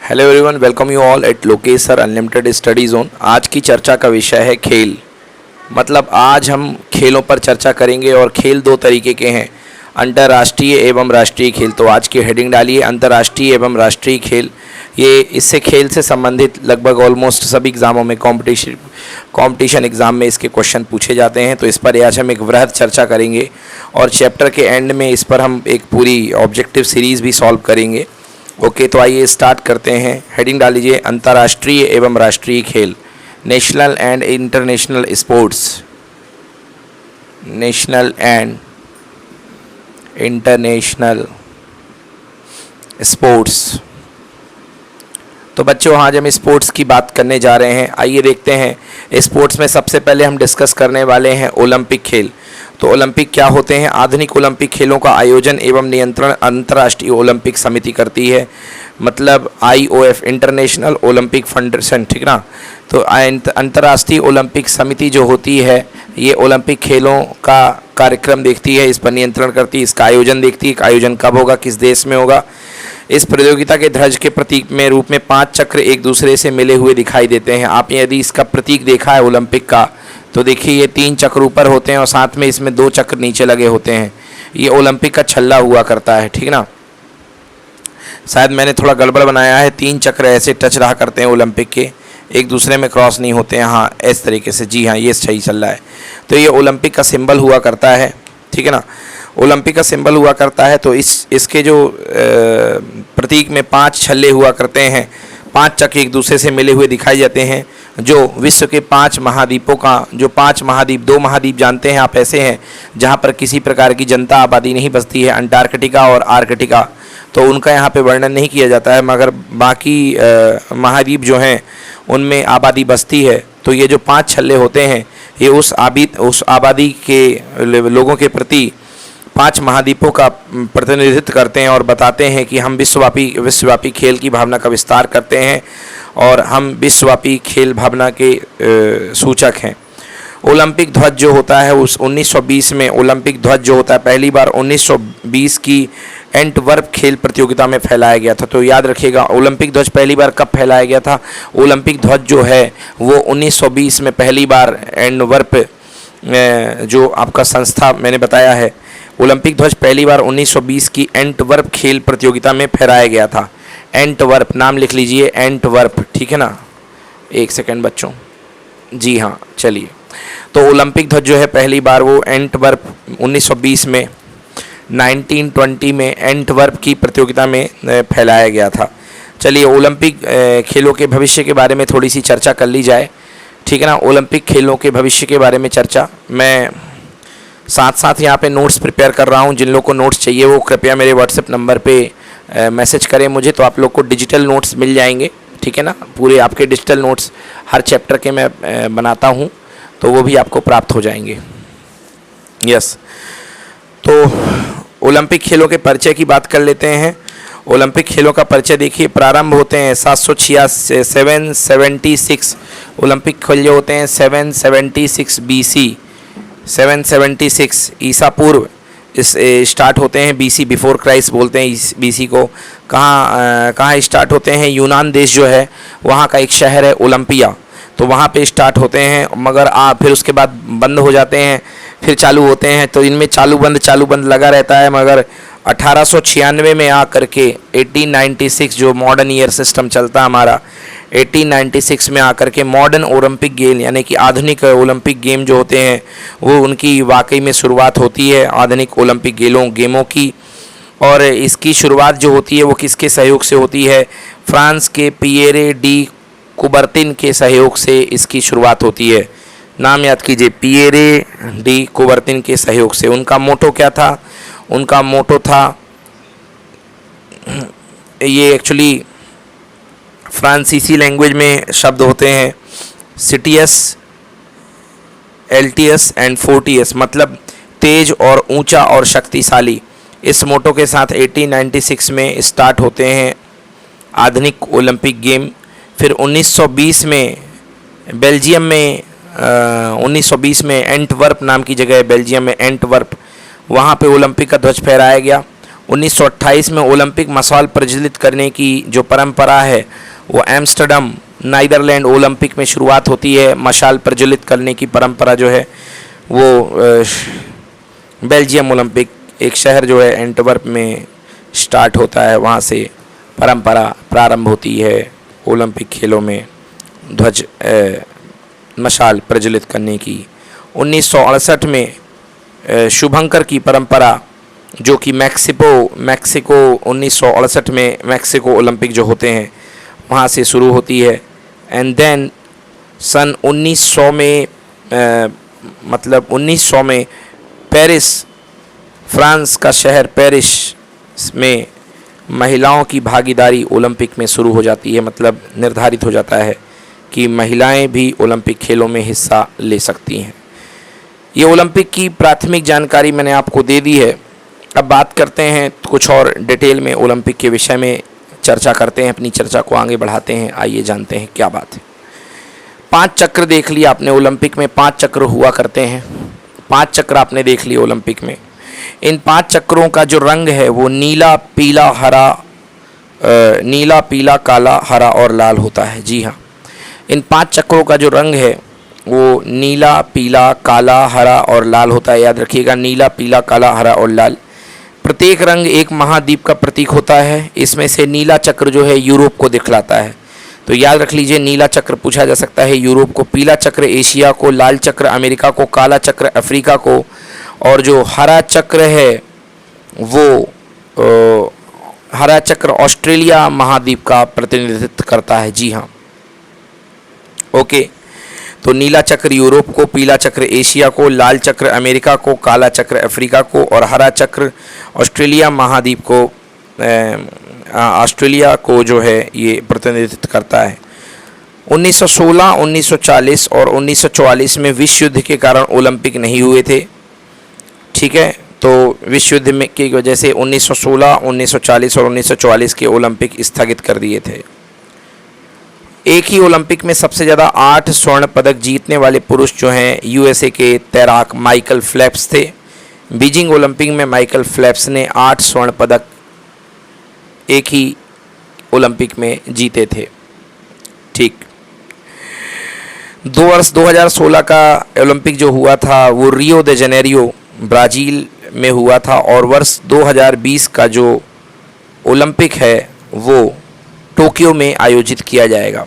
Hello everyone, welcome you all at Lokesh sir unlimited study zone. आज की चर्चा का विषय है खेल। मतलब आज हम खेलों पर चर्चा करेंगे और खेल दो तरीके के हैं, अंतर्राष्ट्रीय एवं राष्ट्रीय खेल। तो आज की हेडिंग डालिए अंतर्राष्ट्रीय एवं राष्ट्रीय खेल। ये इससे खेल से संबंधित लगभग ऑलमोस्ट सभी एग्ज़ामों में कंपटीशन एग्ज़ाम में इसके क्वेश्चन पूछे जाते हैं। तो इस पर आज हम एक वृहद चर्चा करेंगे और चैप्टर के एंड में इस पर हम एक पूरी ऑब्जेक्टिव सीरीज़ भी सॉल्व करेंगे। ओके, तो आइए स्टार्ट करते हैं। हेडिंग डाल लीजिए अंतर्राष्ट्रीय एवं राष्ट्रीय खेल, national and international sports, national and international sports. तो बच्चों, आज हम स्पोर्ट्स की बात करने जा रहे हैं। आइए देखते हैं स्पोर्ट्स में सबसे पहले हम डिस्कस करने वाले हैं ओलंपिक खेल। तो ओलंपिक क्या होते हैं? आधुनिक ओलंपिक खेलों का आयोजन एवं नियंत्रण अंतर्राष्ट्रीय ओलंपिक समिति करती है, मतलब IOF, इंटरनेशनल ओलंपिक फेडरेशन, ठीक ना। तो अंतर्राष्ट्रीय ओलंपिक समिति जो होती है ये ओलंपिक खेलों का कार्यक्रम देखती है, इस पर नियंत्रण करती है, इसका आयोजन देखती है, आयोजन कब होगा, किस देश में होगा। इस प्रतियोगिता के ध्वज के प्रतीक में रूप में 5 चक्र एक दूसरे से मिले हुए दिखाई देते हैं। आपने यदि इसका प्रतीक देखा है ओलंपिक का, तो देखिए ये 3 चक्र ऊपर होते हैं और साथ में इसमें 2 चक्र नीचे लगे होते हैं। ये ओलंपिक का छल्ला हुआ करता है, ठीक ना। शायद मैंने थोड़ा गड़बड़ बनाया है, 3 चक्र ऐसे टच रहा करते हैं ओलंपिक के, एक दूसरे में क्रॉस नहीं होते हैं। हाँ, इस तरीके से, जी हाँ, ये सही चल रहा है। तो ये ओलंपिक का सिंबल हुआ करता है, ठीक है ना। ओलंपिक का सिंबल हुआ करता है। तो इसके जो प्रतीक में 5 छल्ले हुआ करते हैं, 5 चक्र एक दूसरे से मिले हुए दिखाई जाते हैं, जो विश्व के 5 महाद्वीपों का, जो 5 महाद्वीप, 2 महाद्वीप जानते हैं आप ऐसे हैं जहाँ पर किसी प्रकार की जनता आबादी नहीं बसती है, अंटार्कटिका और आर्कटिका। तो उनका यहाँ पे वर्णन नहीं किया जाता है, मगर बाकी महाद्वीप जो हैं उनमें आबादी बसती है। तो ये जो 5 छल्ले होते हैं ये उस आबादी के लोगों के प्रति 5 महाद्वीपों का प्रतिनिधित्व करते हैं और बताते हैं कि हम विश्वव्यापी खेल की भावना का विस्तार करते हैं और हम विश्वव्यापी खेल भावना के सूचक हैं। ओलंपिक ध्वज जो होता है उस 1920 में, ओलंपिक ध्वज जो होता है पहली बार 1920 की एंटवर्प खेल प्रतियोगिता में फहराया गया था। तो याद रखिएगा, ओलंपिक ध्वज पहली बार कब फैलाया गया था? ओलंपिक ध्वज जो है वो 1920 में पहली बार एंटवर्प, जो आपका संस्था मैंने बताया है, ओलंपिक ध्वज पहली बार 1920 की एंटवर्प खेल प्रतियोगिता में फहराया गया था। एंटवर्प नाम लिख लीजिए, एंटवर्प, ठीक है ना। एक सेकंड बच्चों, जी हाँ, चलिए। तो ओलंपिक ध्वज जो है पहली बार वो एंटवर्प 1920 में, 1920 में एंटवर्प की प्रतियोगिता में फैलाया गया था। चलिए, ओलंपिक खेलों के भविष्य के बारे में थोड़ी सी चर्चा कर ली जाए, ठीक है ना। ओलंपिक खेलों के भविष्य के बारे में चर्चा, मैं साथ साथ यहाँ पे नोट्स प्रिपेयर कर रहा हूँ। जिन लोगों को नोट्स चाहिए वो कृपया मेरे व्हाट्सएप नंबर पे मैसेज करें मुझे, तो आप लोग को डिजिटल नोट्स मिल जाएंगे, ठीक है ना। पूरे आपके डिजिटल नोट्स हर चैप्टर के मैं बनाता हूँ, तो वो भी आपको प्राप्त हो जाएंगे। यस, तो ओलंपिक खेलों के परिचय की बात कर लेते हैं। ओलंपिक खेलों का परिचय देखिए, प्रारंभ होते हैं 776 ओलंपिक खेल जो होते हैं 776 BC, 776 ईसा पूर्व इस स्टार्ट होते हैं। BC बिफोर क्राइस्ट बोलते हैं BC को। कहाँ स्टार्ट होते हैं? यूनान देश जो है वहाँ का एक शहर है ओलंपिया, तो वहाँ पे स्टार्ट होते हैं, मगर फिर उसके बाद बंद हो जाते हैं, फिर चालू होते हैं। तो इनमें चालू बंद लगा रहता है, मगर 1896 में आकर के 1896 जो मॉडर्न ईयर सिस्टम चलता है हमारा, 1896 में आकर के मॉडर्न ओलंपिक गेम यानी कि आधुनिक ओलंपिक गेम जो होते हैं वो उनकी वाकई में शुरुआत होती है, आधुनिक ओलंपिक गेमों की। और इसकी शुरुआत जो होती है वो किसके सहयोग से होती है? फ्रांस के पियरे डी कुबर्तिन के सहयोग से इसकी शुरुआत होती है। नाम याद कीजिए, पियरे डी कुबर्तिन के सहयोग से। उनका मोटो क्या था? उनका मोटो था, ये एक्चुअली फ्रांसीसी लैंग्वेज में शब्द होते हैं, सिटियस, एल्टियस एंड फोर्टियस, मतलब तेज और ऊंचा और शक्तिशाली। इस मोटो के साथ 1896 में स्टार्ट होते हैं आधुनिक ओलंपिक गेम। फिर 1920 में बेल्जियम में 1920 में एंटवर्प नाम की जगह है बेल्जियम में, एंटवर्प, वहाँ पे ओलंपिक का ध्वज फहराया गया। 1928 में ओलंपिक मशाल प्रज्वलित करने की जो परंपरा है वो एम्स्टर्डम नीदरलैंड ओलंपिक में शुरुआत होती है। मशाल प्रज्वलित करने की परंपरा जो है वो बेल्जियम ओलंपिक एक शहर जो है एंटवर्प में स्टार्ट होता है, वहाँ से परंपरा प्रारंभ होती है ओलंपिक खेलों में ध्वज मशाल प्रज्वलित करने की। 1968 में शुभंकर की परंपरा जो कि मैक्सिको 1968 में मैक्सिको ओलंपिक जो होते हैं वहाँ से शुरू होती है। एंड देन सन 1900 में 1900 में पेरिस, फ्रांस का शहर पेरिस में महिलाओं की भागीदारी ओलंपिक में शुरू हो जाती है। मतलब निर्धारित हो जाता है कि महिलाएं भी ओलंपिक खेलों में हिस्सा ले सकती हैं। ये ओलंपिक की प्राथमिक जानकारी मैंने आपको दे दी है। अब बात करते हैं कुछ और डिटेल में ओलंपिक के विषय में चर्चा करते हैं, अपनी चर्चा को आगे बढ़ाते हैं। आइए जानते हैं क्या बात है। 5 चक्र देख लिया आपने ओलंपिक में, 5 चक्र हुआ करते हैं। 5 चक्र आपने देख लिए ओलंपिक में। इन 5 चक्रों का जो रंग है वो नीला पीला काला हरा और लाल होता है। जी हाँ, इन 5 चक्रों का जो रंग है वो नीला पीला काला हरा और लाल होता है। याद रखिएगा, नीला पीला काला हरा और लाल। प्रत्येक रंग एक महाद्वीप का प्रतीक होता है। इसमें से नीला चक्र जो है यूरोप को दिखलाता है, तो याद रख लीजिए नीला चक्र पूछा जा सकता है यूरोप को, पीला चक्र एशिया को, लाल चक्र अमेरिका को, काला चक्र अफ्रीका को, और जो हरा चक्र है वो हरा चक्र ऑस्ट्रेलिया महाद्वीप का प्रतिनिधित्व करता है। जी हाँ, ओके। तो नीला चक्र यूरोप को, पीला चक्र एशिया को, लाल चक्र अमेरिका को, काला चक्र अफ्रीका को और हरा चक्र ऑस्ट्रेलिया महाद्वीप को, ऑस्ट्रेलिया को जो है ये प्रतिनिधित्व करता है। 1916, 1940 और 1944 में विश्व युद्ध के कारण ओलंपिक नहीं हुए थे। ठीक है, तो विश्व युद्ध में की वजह से 1916, 1940 और 1944 के ओलंपिक स्थगित कर दिए थे। एक ही ओलंपिक में सबसे ज़्यादा 8 स्वर्ण पदक जीतने वाले पुरुष जो हैं यूएसए के तैराक माइकल फेल्प्स थे। बीजिंग ओलंपिक में माइकल फेल्प्स ने 8 स्वर्ण पदक एक ही ओलंपिक में जीते थे। ठीक, 2016 का ओलंपिक जो हुआ था वो रियो दे जनेरियो ब्राज़ील में हुआ था, और वर्ष 2020 का जो ओलंपिक है वो टोक्यो में आयोजित किया जाएगा।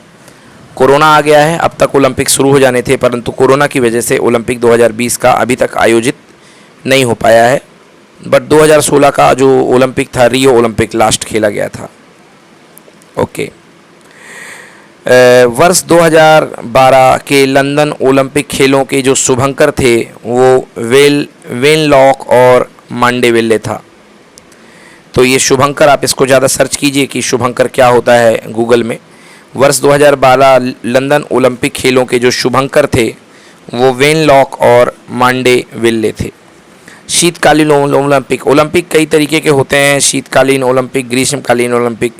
कोरोना आ गया है, अब तक ओलंपिक शुरू हो जाने थे, परंतु कोरोना की वजह से ओलंपिक 2020 का अभी तक आयोजित नहीं हो पाया है। बट 2016 का जो ओलंपिक था रियो ओलंपिक लास्ट खेला गया था। ओके, वर्ष 2012 के लंदन ओलंपिक खेलों के जो शुभंकर थे वो वेन लॉक और मांडेविल्ले था। तो ये शुभंकर, आप इसको ज़्यादा सर्च कीजिए कि शुभंकर क्या होता है गूगल में। वर्ष 2012 लंदन ओलंपिक खेलों के जो शुभंकर थे वो वेन लॉक और मांडेविल्ले थे। शीतकालीन ओलंपिक कई तरीके के होते हैं, शीतकालीन ओलंपिक, ग्रीष्मकालीन ओलंपिक।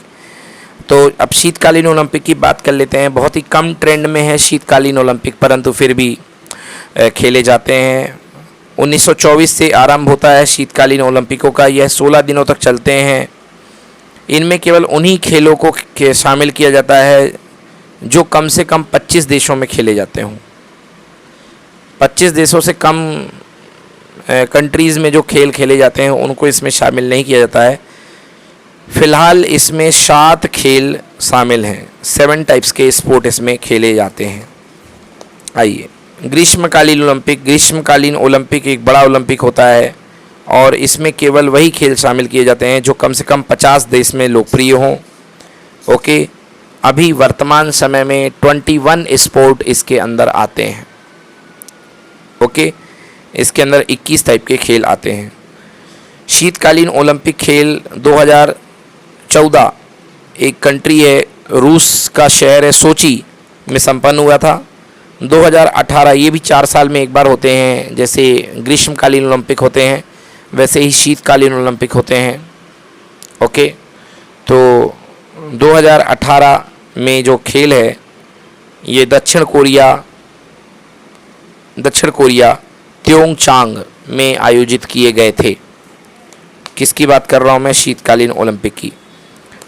तो अब शीतकालीन ओलंपिक की बात कर लेते हैं। बहुत ही कम ट्रेंड में है शीतकालीन ओलंपिक, परंतु फिर भी खेले जाते हैं। 1924 से आरंभ होता है शीतकालीन ओलंपिकों का। यह 16 दिनों तक चलते हैं। इनमें केवल उन्हीं खेलों को शामिल किया जाता है जो कम से कम 25 देशों में खेले जाते हों। 25 देशों से कम कंट्रीज़ में जो खेल खेले जाते हैं उनको इसमें शामिल नहीं किया जाता है। फ़िलहाल इसमें 7 खेल शामिल हैं, 7 टाइप्स के स्पोर्ट इसमें खेले जाते हैं। आइए, ग्रीष्मकालीन ओलंपिक एक बड़ा ओलंपिक होता है और इसमें केवल वही खेल शामिल किए जाते हैं जो कम से कम 50 देश में लोकप्रिय हों। ओके, अभी वर्तमान समय में 21 स्पोर्ट इसके अंदर आते हैं। ओके, इसके अंदर 21 टाइप के खेल आते हैं। शीतकालीन ओलंपिक खेल 2014 एक कंट्री है, रूस का शहर है सोची में संपन्न हुआ था। 2018 ये भी 4 साल में एक बार होते हैं। जैसे ग्रीष्मकालीन ओलंपिक होते हैं वैसे ही शीतकालीन ओलंपिक होते हैं। ओके, तो 2018 में जो खेल है ये दक्षिण कोरिया त्योंगचांग में आयोजित किए गए थे। किसकी बात कर रहा हूँ मैं? शीतकालीन ओलंपिक की।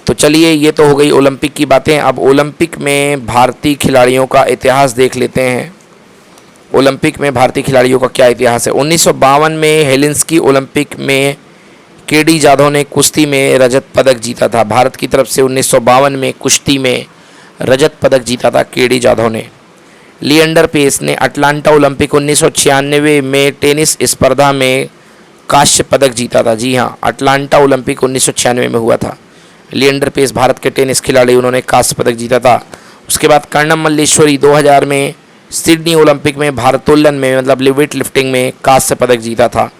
तो चलिए, ये तो हो गई ओलंपिक की बातें। अब ओलंपिक में भारतीय खिलाड़ियों का इतिहास देख लेते हैं। ओलंपिक में भारतीय खिलाड़ियों का क्या इतिहास है? 1952 में हेलेंस्की ओलंपिक में केडी जाधव ने कुश्ती में रजत पदक जीता था। भारत की तरफ से 1952 में कुश्ती में रजत पदक जीता था केडी जाधव ने। लिएंडर पेस ने अटलांटा ओलंपिक 1996 में टेनिस स्पर्धा में कांस्य पदक जीता था। जी हाँ, अटलांटा ओलंपिक 1996 में हुआ था। लिएंडर पेस भारत के टेनिस खिलाड़ी, उन्होंने कांस्य पदक जीता था। उसके बाद कर्णम मल्लेश्वरी 2000 में सिडनी ओलंपिक में भारोत्तोलन में, मतलब वेट लिफ्टिंग में कांस्य पदक जीता था।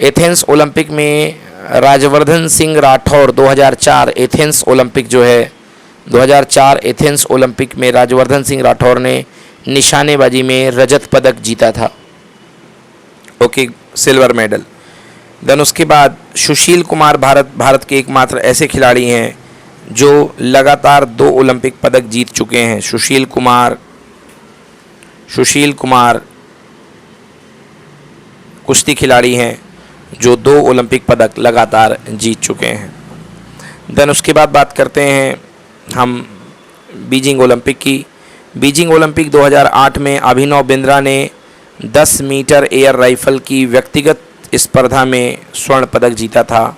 एथेंस ओलंपिक में राजवर्धन सिंह राठौर 2004 एथेंस ओलंपिक जो है 2004 एथेंस ओलंपिक में राजवर्धन सिंह राठौर ने निशानेबाजी में रजत पदक जीता था। Okay, silver medal. देन उसके बाद सुशील कुमार भारत के एकमात्र ऐसे खिलाड़ी हैं जो लगातार 2 ओलंपिक पदक जीत चुके हैं। सुशील कुमार कुश्ती खिलाड़ी हैं जो 2 ओलंपिक पदक लगातार जीत चुके हैं। देन उसके बाद बात करते हैं हम बीजिंग ओलंपिक की। बीजिंग ओलंपिक 2008 में अभिनव बिंद्रा ने 10 मीटर एयर राइफल की व्यक्तिगत स्पर्धा में स्वर्ण पदक जीता था।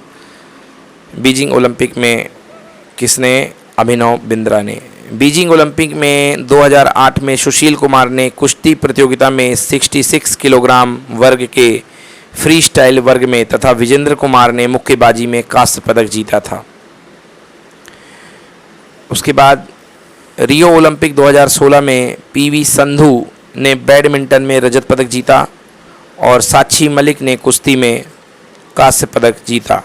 बीजिंग ओलंपिक में किसने? अभिनव बिंद्रा ने। बीजिंग ओलंपिक में 2008 में सुशील कुमार ने कुश्ती प्रतियोगिता में 66 किलोग्राम वर्ग के फ्री स्टाइल वर्ग में तथा विजेंद्र कुमार ने मुक्केबाजी में कांस्य पदक जीता था। उसके बाद रियो ओलंपिक 2016 में पीवी संधू ने बैडमिंटन में रजत पदक जीता और साक्षी मलिक ने कुश्ती में कांस्य पदक जीता।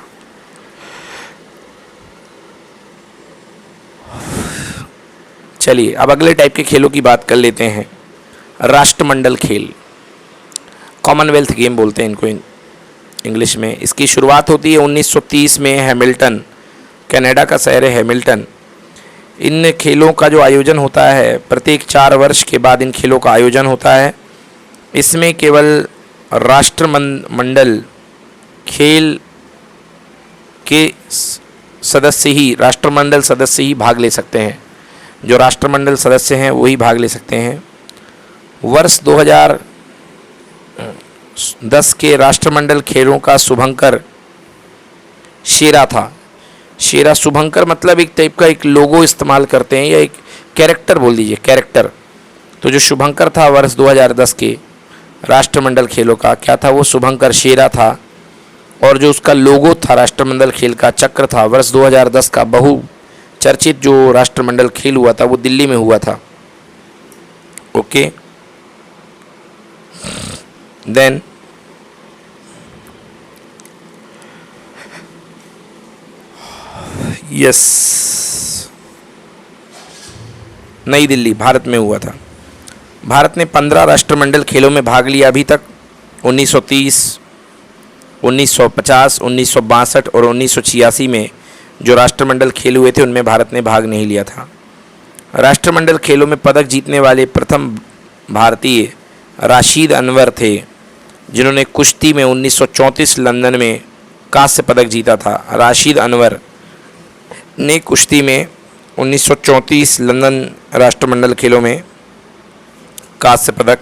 चलिए, अब अगले टाइप के खेलों की बात कर लेते हैं। राष्ट्रमंडल खेल, कॉमनवेल्थ गेम बोलते हैं इनको इंग्लिश में। इसकी शुरुआत होती है 1930 में हैमिल्टन, कनाडा का शहर है हैमिल्टन। इन खेलों का जो आयोजन होता है प्रत्येक 4 वर्ष के बाद इन खेलों का आयोजन होता है। इसमें केवल राष्ट्रमंडल खेल के राष्ट्रमंडल सदस्य ही भाग ले सकते हैं। जो राष्ट्रमंडल सदस्य हैं वही भाग ले सकते हैं। वर्ष 2010 के राष्ट्रमंडल खेलों का शुभंकर शेरा था। शेरा, शुभंकर मतलब एक टाइप का एक लोगो इस्तेमाल करते हैं या एक कैरेक्टर बोल दीजिए, कैरेक्टर। तो जो शुभंकर था वर्ष 2010 के राष्ट्रमंडल खेलों का, क्या था वो? शुभंकर शेरा था। और जो उसका लोगो था राष्ट्रमंडल खेल का, चक्र था। वर्ष 2010 का बहुचर्चित जो राष्ट्रमंडल खेल हुआ था वो दिल्ली में हुआ था। ओके, देन यस, नई दिल्ली भारत में हुआ था। भारत ने 15 राष्ट्रमंडल खेलों में भाग लिया अभी तक। 1930, 1950, 1962 और 1986 में जो राष्ट्रमंडल खेल हुए थे उनमें भारत ने भाग नहीं लिया था। राष्ट्रमंडल खेलों में पदक जीतने वाले प्रथम भारतीय राशिद अनवर थे, जिन्होंने कुश्ती में 1934 लंदन में कांस्य पदक जीता था। राशिद अनवर ने कुश्ती में 1934 लंदन राष्ट्रमंडल खेलों में कांस्य पदक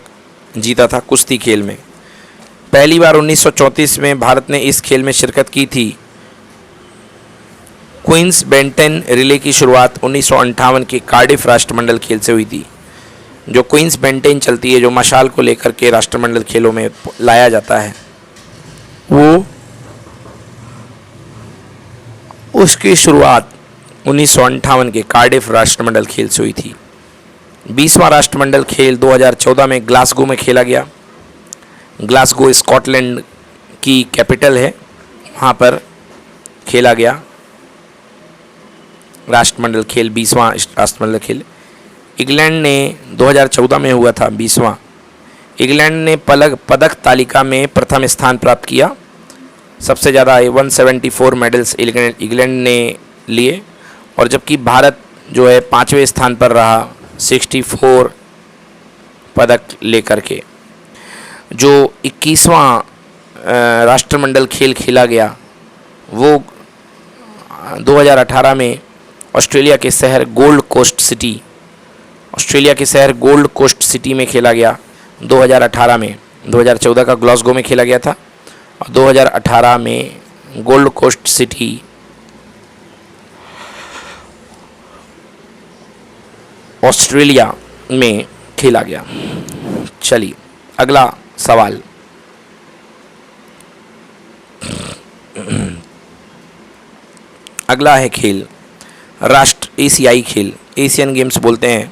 जीता था कुश्ती खेल में। पहली बार 1934 में भारत ने इस खेल में शिरकत की थी। क्वींस बेंटन रिले की शुरुआत 1958 के कार्डिफ राष्ट्रमंडल खेल से हुई थी। जो क्वींस बेंटन चलती है, जो मशाल को लेकर के राष्ट्रमंडल खेलों में लाया जाता है, वो उसकी शुरुआत 1958 के कार्डिफ राष्ट्रमंडल खेल से हुई थी। 20वां राष्ट्रमंडल खेल 2014 में ग्लासगो में खेला गया। ग्लासगो स्कॉटलैंड की कैपिटल है, वहाँ पर खेला गया राष्ट्रमंडल खेल। 20वां राष्ट्रमंडल खेल इंग्लैंड ने 2014 में हुआ था। 20वां इंग्लैंड ने पदक तालिका में प्रथम स्थान प्राप्त किया। सबसे ज़्यादा 174 मेडल्स इंग्लैंड ने लिए, और जबकि भारत जो है 5वें स्थान पर रहा 64 पदक लेकर के। जो 21वां राष्ट्रमंडल खेल खेला गया वो 2018 में ऑस्ट्रेलिया के शहर गोल्ड कोस्ट सिटी में खेला गया 2018 में। 2014 का ग्लासगो में खेला गया था और 2018 में गोल्ड कोस्ट सिटी ऑस्ट्रेलिया में खेला गया। चलिए अगला सवाल। अगला है खेल राष्ट्र एशियाई खेल, एशियन गेम्स बोलते हैं।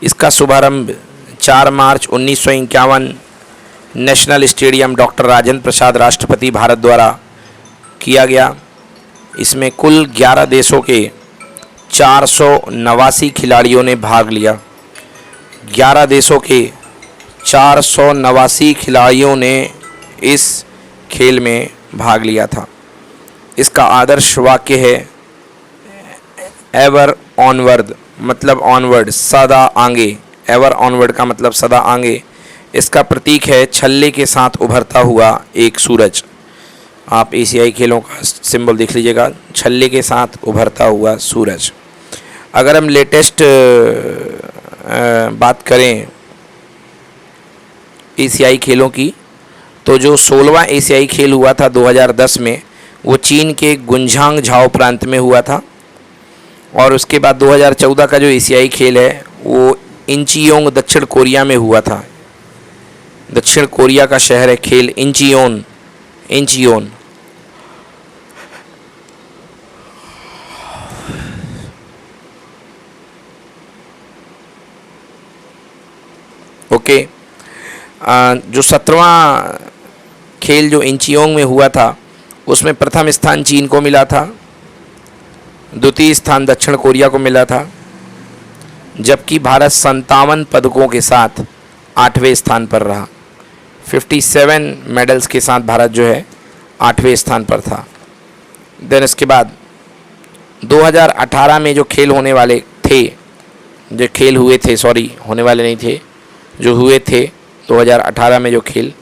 इसका शुभारंभ 4 मार्च 1951 national stadium doctor Rajendra Prasad राष्ट्रपति भारत द्वारा किया गया। इसमें कुल 11 देशों के 489 खिलाड़ियों ने भाग लिया। 11 देशों के 489 खिलाड़ियों ने इस खेल में भाग लिया था। इसका आदर्श वाक्य है एवर ऑनवर्ड, मतलब ऑनवर्ड, सदा आगे। एवर ऑनवर्ड का मतलब सदा आगे। इसका प्रतीक है छल्ले के साथ उभरता हुआ एक सूरज। आप एशियाई खेलों का सिंबल देख लीजिएगा, छल्ले के साथ उभरता हुआ सूरज। अगर हम लेटेस्ट बात करें एशियाई खेलों की, तो जो 16वां एशियाई खेल हुआ था 2010 में, वो चीन के गुंझांग झाओ प्रांत में हुआ था। और उसके बाद 2014 का जो एशियाई खेल है वो इंचियोंग दक्षिण कोरिया में हुआ था। दक्षिण कोरिया का शहर है खेल इंचियोन। ओके, जो 17वां खेल जो इंचियोंग में हुआ था उसमें प्रथम स्थान चीन को मिला था, द्वितीय स्थान दक्षिण कोरिया को मिला था, जबकि भारत 57 पदकों के साथ 8वें स्थान पर रहा। 57 मेडल्स के साथ भारत जो है 8वें स्थान पर था। देन इसके बाद 2018 में जो खेल होने वाले थे, जो खेल हुए थे, सॉरी होने वाले नहीं थे, जो हुए थे 2018 में जो खेल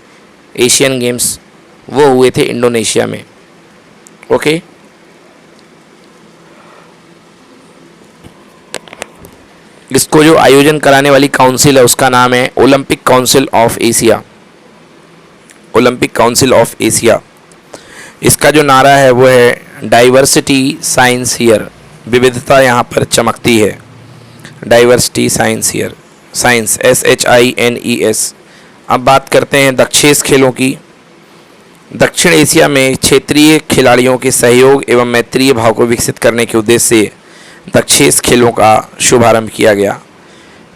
एशियन गेम्स, वो हुए थे इंडोनेशिया में। ओके, इसको जो आयोजन कराने वाली काउंसिल है उसका नाम है Olympic council of Asia. Olympic council of Asia. इसका जो नारा है वो है डाइवर्सिटी साइंस हियर, विविधता यहाँ पर चमकती है। Diversity science here, science SHINES। अब बात करते हैं दक्षेस खेलों की। दक्षिण एशिया में क्षेत्रीय खिलाड़ियों के सहयोग एवं मैत्रीय भाव को विकसित करने के उद्देश्य से दक्षेस खेलों का शुभारंभ किया गया।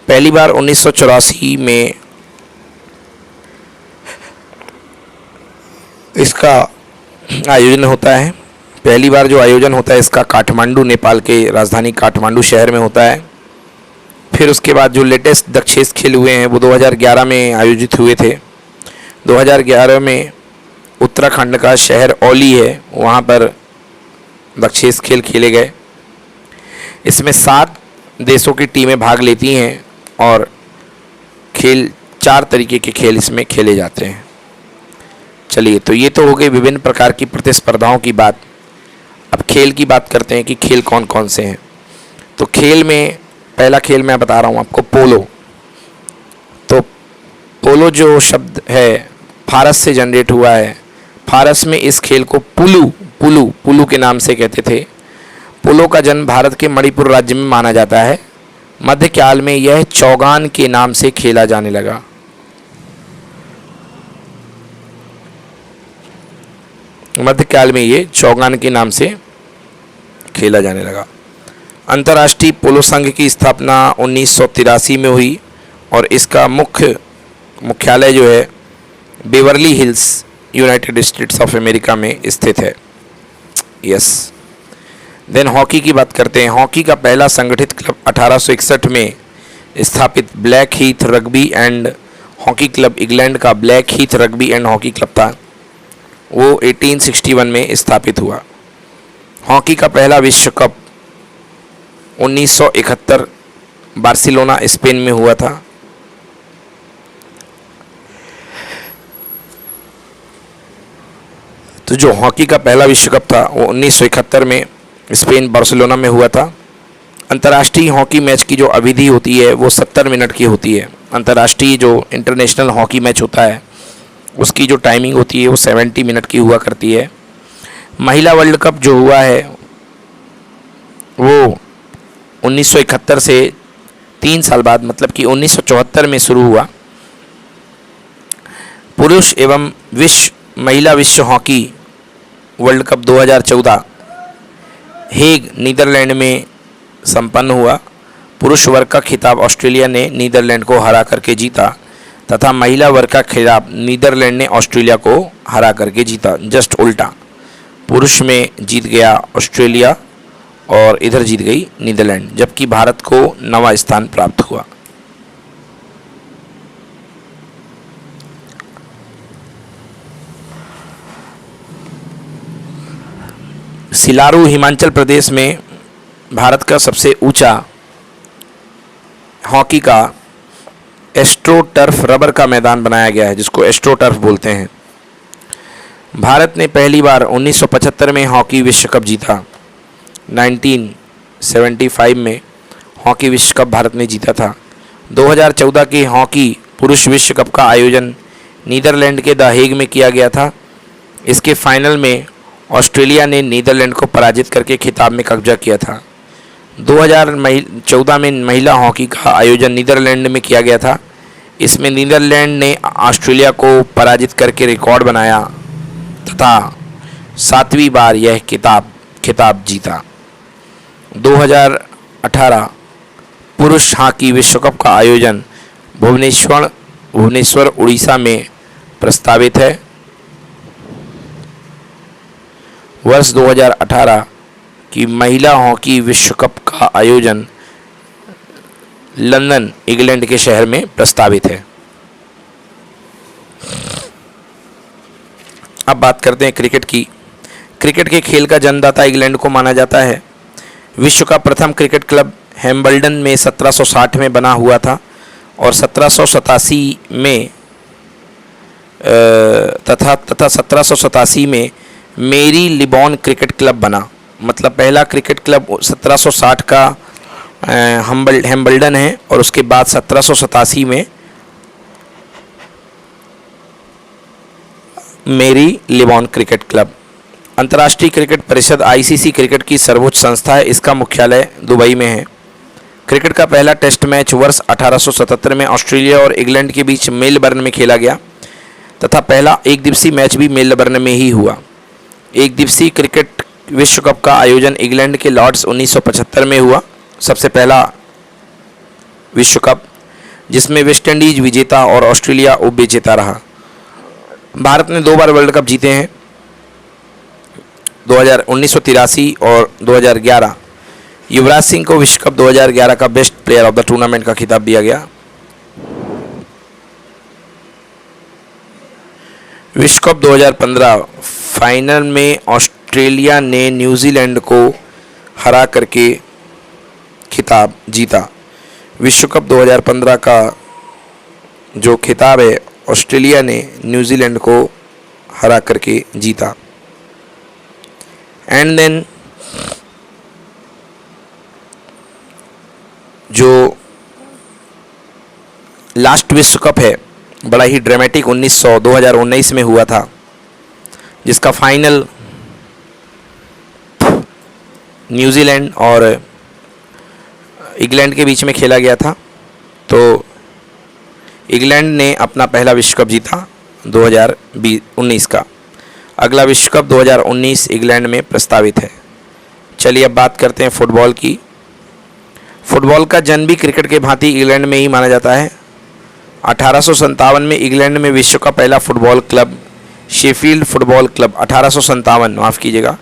पहली बार 1984 में इसका आयोजन होता है। पहली बार जो आयोजन होता है इसका काठमांडू, नेपाल के राजधानी काठमांडू शहर में होता है। फिर उसके बाद जो लेटेस्ट दक्षेस खेल हुए हैं वो 2011 में आयोजित हुए थे। 2011 में उत्तराखंड का शहर औली है, वहाँ पर दक्षेस खेल खेले गए। इसमें 7 देशों की टीमें भाग लेती हैं और खेल 4 तरीके के खेल इसमें खेले जाते हैं। चलिए, तो ये तो हो गई विभिन्न प्रकार की प्रतिस्पर्धाओं की बात। अब खेल की बात करते हैं कि खेल कौन कौन से हैं। तो खेल में पहला खेल मैं बता रहा हूँ आपको, पोलो। तो पोलो जो शब्द है फारस से जनरेट हुआ है। फारस में इस खेल को पुलू के नाम से कहते थे। पोलो का जन्म भारत के मणिपुर राज्य में माना जाता है। मध्यकाल में यह चौगान के नाम से खेला जाने लगा। मध्यकाल में ये चौगान के नाम से खेला जाने लगा। अंतर्राष्ट्रीय पोलो संघ की स्थापना 1983 में हुई और इसका मुख्यालय जो है Beverly hills, United states of America में स्थित है। यस। देन हॉकी की बात करते हैं। हॉकी का पहला संगठित क्लब 1861 में स्थापित Blackheath rugby and hockey club, England का Blackheath rugby and hockey club था, वो 1861 में स्थापित हुआ। हॉकी का पहला विश्व कप 1971 बार्सिलोना, स्पेन में हुआ था। तो जो हॉकी का पहला विश्व कप था वो 1971 में स्पेन बार्सिलोना में हुआ था। अंतर्राष्ट्रीय हॉकी मैच की जो अवधि होती है वो 70 मिनट की होती है। अंतर्राष्ट्रीय जो इंटरनेशनल हॉकी मैच होता है उसकी जो टाइमिंग होती है वो 70 मिनट की हुआ करती है। महिला वर्ल्ड कप जो हुआ है वो 1971 से 3 साल बाद मतलब कि 1974 में शुरू हुआ। पुरुष एवं महिला विश्व hockey world cup 2014 Hague Netherlands में संपन्न हुआ। पुरुष वर्ग का खिताब ऑस्ट्रेलिया ने नीदरलैंड को हरा करके जीता तथा महिला वर्ग का खिताब नीदरलैंड ने ऑस्ट्रेलिया को हरा करके जीता। जस्ट उल्टा, पुरुष में जीत गया ऑस्ट्रेलिया और इधर जीत गई नीदरलैंड, जबकि भारत को 9वां स्थान प्राप्त हुआ। सिलारू हिमाचल प्रदेश में भारत का सबसे ऊंचा हॉकी का एस्ट्रो टर्फ रबर का मैदान बनाया गया है, जिसको एस्ट्रो टर्फ बोलते हैं। भारत ने पहली बार 1975 में हॉकी विश्व कप जीता। 1975 में हॉकी विश्व कप भारत ने जीता था। 2014 के हॉकी पुरुष विश्व कप का आयोजन नीदरलैंड के द हेग में किया गया था। इसके फाइनल में ऑस्ट्रेलिया ने नीदरलैंड को पराजित करके खिताब में कब्जा किया था। 2014 में महिला हॉकी का आयोजन नीदरलैंड में किया गया था। इसमें नीदरलैंड ने ऑस्ट्रेलिया को पराजित करके रिकॉर्ड बनाया तथा 7वीं बार यह खिताब जीता। 2018 पुरुष हॉकी विश्व कप का आयोजन भुवनेश्वर उड़ीसा में प्रस्तावित है। वर्ष 2018 की महिला हॉकी विश्व कप का आयोजन लंदन इंग्लैंड के शहर में प्रस्तावित है। अब बात करते हैं क्रिकेट की। क्रिकेट के खेल का जन्मदाता इंग्लैंड को माना जाता है। विश्व का प्रथम क्रिकेट क्लब हैम्बल्डन में 1760 में बना हुआ था और 1787 में तथा 1787 में मेरी लिबॉन क्रिकेट क्लब बना। मतलब पहला क्रिकेट क्लब 1760 का हैम्बल्डन है और उसके बाद 1787 में मेरी लिबॉन क्रिकेट क्लब। अंतर्राष्ट्रीय क्रिकेट परिषद आईसीसी क्रिकेट की सर्वोच्च संस्था है। इसका मुख्यालय दुबई में है। क्रिकेट का पहला टेस्ट मैच वर्ष 1877 में ऑस्ट्रेलिया और इंग्लैंड के बीच मेलबर्न में खेला गया तथा पहला एक दिवसीय मैच भी मेलबर्न में ही हुआ। एक दिवसीय क्रिकेट विश्व कप का आयोजन इंग्लैंड के लॉर्ड्स 1975 में हुआ। सबसे पहला विश्व कप जिसमें वेस्ट इंडीज विजेता और ऑस्ट्रेलिया उप विजेता रहा। भारत ने 2 बार वर्ल्ड कप जीते हैं, 1983 और 2011। युवराज सिंह को विश्व कप 2011 का best player of the tournament का खिताब दिया गया। विश्व कप 2015 फाइनल में ऑस्ट्रेलिया ने न्यूजीलैंड को हरा करके खिताब जीता। विश्व कप 2015 का जो खिताब है ऑस्ट्रेलिया ने न्यूजीलैंड को हरा करके जीता। एंड देन जो लास्ट विश्व कप है बड़ा ही ड्रामेटिक 2019 में हुआ था, जिसका फाइनल न्यूजीलैंड और इंग्लैंड के बीच में खेला गया था। तो इंग्लैंड ने अपना पहला विश्व कप जीता 2019 का। अगला विश्व कप 2019 इंग्लैंड में प्रस्तावित है। चलिए अब बात करते हैं फुटबॉल की। फुटबॉल का जन्म भी क्रिकेट के भांति इंग्लैंड में ही माना जाता है। 1857 में इंग्लैंड में विश्व का पहला football club Sheffield football club 1857 माफ़ कीजिएगा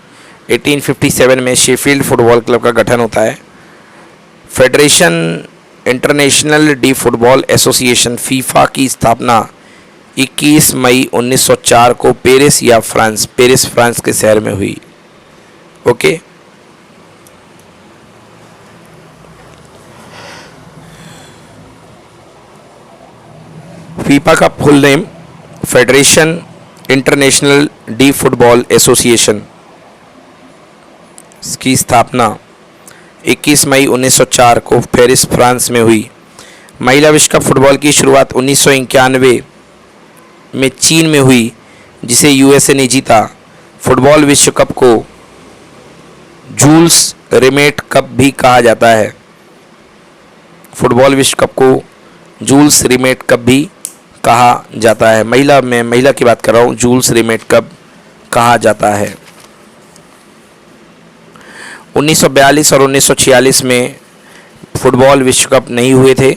1857 में शेफील्ड फुटबॉल क्लब का गठन होता है। Federation international D football association FIFA की स्थापना 21 मई 1904 को पेरिस फ्रांस के शहर में हुई। ओके, फीफा का full name federation international D football association की स्थापना 21 मई 1904 को पेरिस फ्रांस में हुई। महिला विश्व कप फुटबॉल की शुरुआत 1991 में चीन में हुई, जिसे यूएसए ने जीता। फुटबॉल विश्व कप को जूल्स रिमेट कप भी कहा जाता है। फुटबॉल विश्व कप को जूल्स रिमेट कप भी कहा जाता है। महिला की बात कर रहा हूँ, जूल्स रिमेट कप कहा जाता है। 1942 और 1946 में फुटबॉल विश्व कप नहीं हुए थे।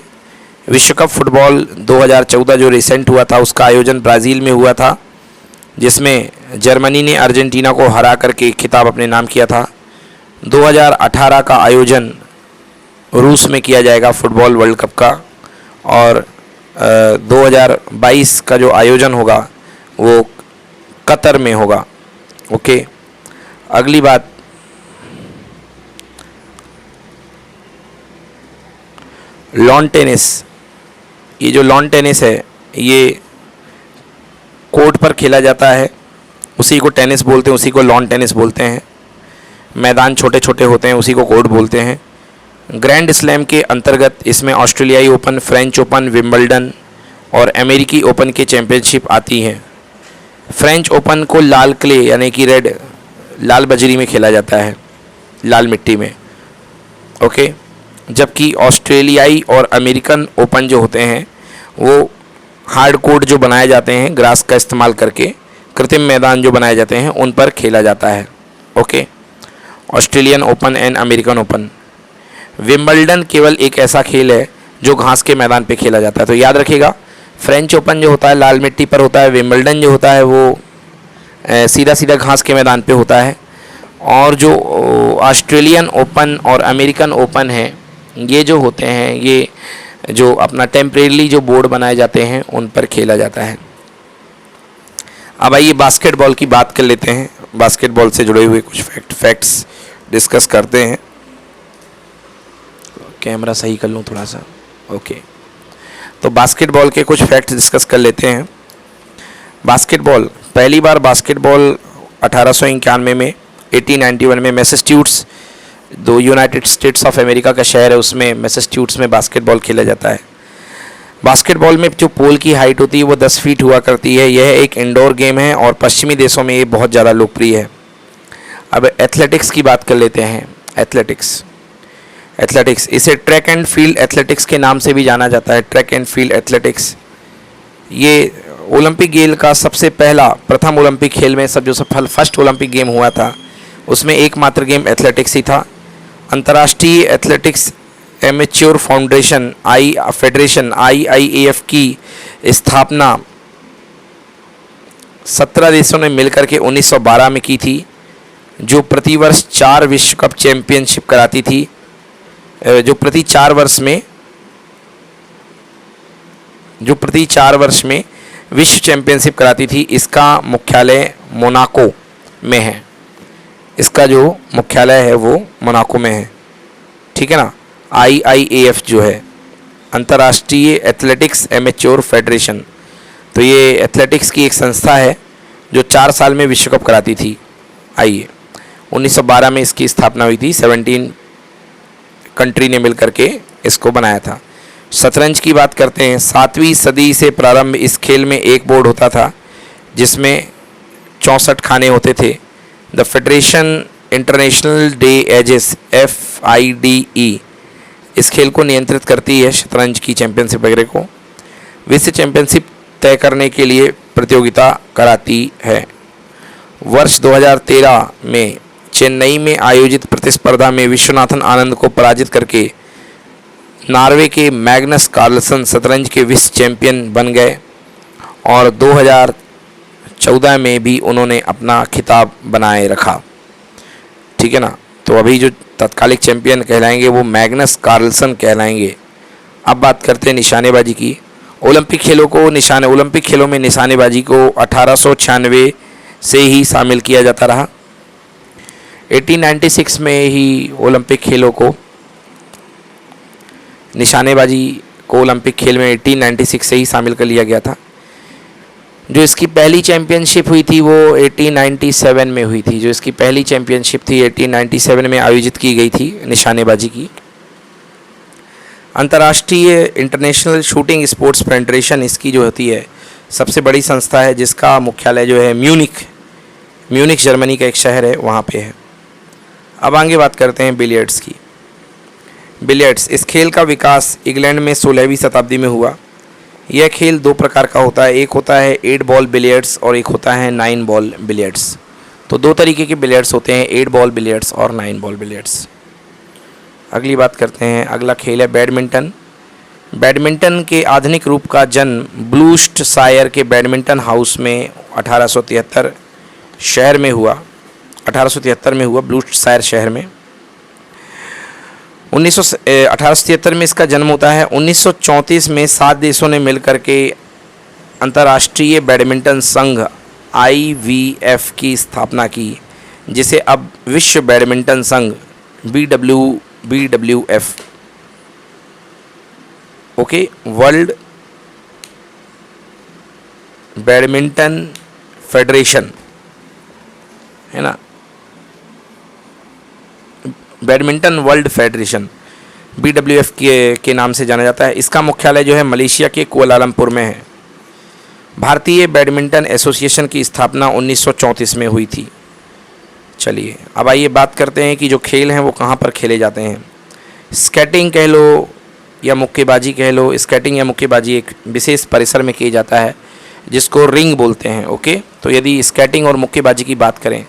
विश्व कप फुटबॉल 2014 जो रिसेंट हुआ था, उसका आयोजन ब्राज़ील में हुआ था, जिसमें जर्मनी ने अर्जेंटीना को हरा करके खिताब अपने नाम किया था। 2018 का आयोजन रूस में किया जाएगा फुटबॉल वर्ल्ड कप का, और 2022 का जो आयोजन होगा वो कतर में होगा। ओके, अगली बात, लॉन टेनिस। ये जो लॉन टेनिस है, ये कोर्ट पर खेला जाता है, उसी को टेनिस बोलते हैं, उसी को लॉन टेनिस बोलते हैं। मैदान छोटे छोटे होते हैं, उसी को कोर्ट बोलते हैं। ग्रैंड स्लैम के अंतर्गत इसमें ऑस्ट्रेलियाई ओपन, फ्रेंच ओपन, विंबलडन और अमेरिकी ओपन की चैंपियनशिप आती हैं। फ्रेंच ओपन को लाल क्ले यानी कि लाल बजरी में खेला जाता है, लाल मिट्टी में। ओके, जबकि ऑस्ट्रेलियाई और अमेरिकन ओपन जो होते हैं वो हार्ड कोर्ट जो बनाए जाते हैं ग्रास का इस्तेमाल करके, कृत्रिम मैदान जो बनाए जाते हैं उन पर खेला जाता है। Okay, Australian open and American open. Wimbledon केवल एक ऐसा खेल है जो घास के मैदान पे खेला जाता है, तो याद रखिएगा, फ्रेंच ओपन जो होता है लाल मिट्टी पर होता है, विंबलडन जो होता है वो सीधा सीधा घास के मैदान पे होता है, और जो ऑस्ट्रेलियन ओपन और अमेरिकन ओपन है, ये जो होते हैं, ये जो अपना टेम्परेरी जो बोर्ड बनाए जाते हैं उन पर खेला जाता है। अब आइए बास्केटबॉल की बात कर लेते हैं। बास्केटबॉल से जुड़े हुए कुछ फैक्ट्स डिस्कस करते हैं। कैमरा सही कर लूँ थोड़ा सा। ओके, तो बास्केटबॉल के कुछ फैक्ट्स डिस्कस कर लेते हैं। बास्केटबॉल, पहली बार बास्केटबॉल 1891 में 1891 में मैसेच्यूट्स, दो यूनाइटेड स्टेट्स ऑफ अमेरिका का शहर है, उसमें मैसेच्यूट्स में बास्केटबॉल खेला जाता है। बास्केटबॉल में जो पोल की हाइट होती है वो 10 फीट हुआ करती है। यह एक इंडोर गेम है और पश्चिमी देशों में ये बहुत ज़्यादा लोकप्रिय है। अब एथलेटिक्स की बात कर लेते हैं। एथलेटिक्स, इसे ट्रैक एंड फील्ड एथलेटिक्स के नाम से भी जाना जाता है। ट्रैक एंड फील्ड एथलेटिक्स, ये ओलंपिक गेम का प्रथम ओलंपिक खेल में फर्स्ट ओलंपिक गेम हुआ था, उसमें एकमात्र गेम एथलेटिक्स ही था। अंतर्राष्ट्रीय athletics amateur foundation federation IIAF की स्थापना 17 देशों ने मिलकर के 1912 में की थी, जो प्रतिवर्ष 4 विश्व कप चैंपियनशिप कराती थी, जो प्रति 4 वर्ष में विश्व चैंपियनशिप कराती थी। इसका मुख्यालय मोनाको में है। इसका जो मुख्यालय है वो मोनाको में है, ठीक है ना। IIAF जो है, अंतर्राष्ट्रीय एथलेटिक्स एमेच्योर फेडरेशन, तो ये एथलेटिक्स की एक संस्था है जो 4 साल में विश्व कप कराती थी। आइए, 1912 में इसकी स्थापना हुई थी। 17 कंट्री ने मिलकर के इसको बनाया था। शतरंज की बात करते हैं। 7वीं सदी से प्रारंभ इस खेल में एक बोर्ड होता था जिसमें 64 खाने होते थे। द फेडरेशन इंटरनेशनल डे एजेस FIDE इस खेल को नियंत्रित करती है, शतरंज की चैंपियनशिप वगैरह को। विश्व चैंपियनशिप तय करने के लिए प्रतियोगिता कराती है। वर्ष 2013 में चेन्नई में आयोजित प्रतिस्पर्धा में विश्वनाथन आनंद को पराजित करके नॉर्वे के मैग्नस कार्लसन शतरंज के विश्व चैंपियन बन गए, और 2014 में भी उन्होंने अपना खिताब बनाए रखा, ठीक है ना। तो अभी जो तत्कालिक चैंपियन कहलाएंगे वो मैग्नस कार्लसन कहलाएंगे। अब बात करते हैं निशानेबाजी की। ओलंपिक खेलों में निशानेबाजी को 1896 से ही शामिल किया जाता रहा। 1896 में ही ओलंपिक खेलों को, निशानेबाजी को ओलंपिक खेल में 1896 से ही शामिल कर लिया गया था। जो इसकी पहली चैंपियनशिप हुई थी वो 1897 में हुई थी। जो इसकी पहली चैंपियनशिप थी 1897 में आयोजित की गई थी निशानेबाजी की। अंतर्राष्ट्रीय इंटरनेशनल शूटिंग स्पोर्ट्स फेडरेशन इसकी जो होती है सबसे बड़ी संस्था है, जिसका मुख्यालय जो है म्यूनिख जर्मनी का एक शहर है, वहाँ पे है। अब आगे बात करते हैं बिलियर्ड्स की। बिलियर्ड्स, इस खेल का विकास इंग्लैंड में 16वीं शताब्दी में हुआ। यह खेल दो प्रकार का होता है, एक होता है 8 बॉल बिलियर्ड्स और एक होता है 9 बॉल बिलियर्ड्स। तो दो तरीके के बिलियर्ड्स होते हैं, 8 बॉल बिलियर्ड्स और 9 बॉल बिलियर्ड्स। अगली बात करते हैं, अगला खेल है बैडमिंटन। बैडमिंटन के आधुनिक रूप का जन्म ब्लूस्टशायर के बैडमिंटन हाउस में 1873 शहर में हुआ। 1873 में हुआ ब्लूस्टशायर शहर में। 1873 में इसका जन्म होता है। 1934 में 7 देशों ने मिलकर के अंतर्राष्ट्रीय बैडमिंटन संघ IWF की स्थापना की, जिसे अब विश्व बैडमिंटन संघ BWF वर्ल्ड बैडमिंटन फेडरेशन है ना, बैडमिंटन वर्ल्ड फेडरेशन BWF के नाम से जाना जाता है। इसका मुख्यालय जो है मलेशिया के कुआलालंपुर में है। भारतीय बैडमिंटन एसोसिएशन की स्थापना 1934 में हुई थी। चलिए अब आइए बात करते हैं कि जो खेल हैं वो कहाँ पर खेले जाते हैं। स्केटिंग कह लो या मुक्केबाजी कह लो, स्केटिंग या मुक्केबाजी एक विशेष परिसर में किया जाता है जिसको रिंग बोलते हैं। ओके, तो यदि स्केटिंग और मुक्केबाजी की बात करें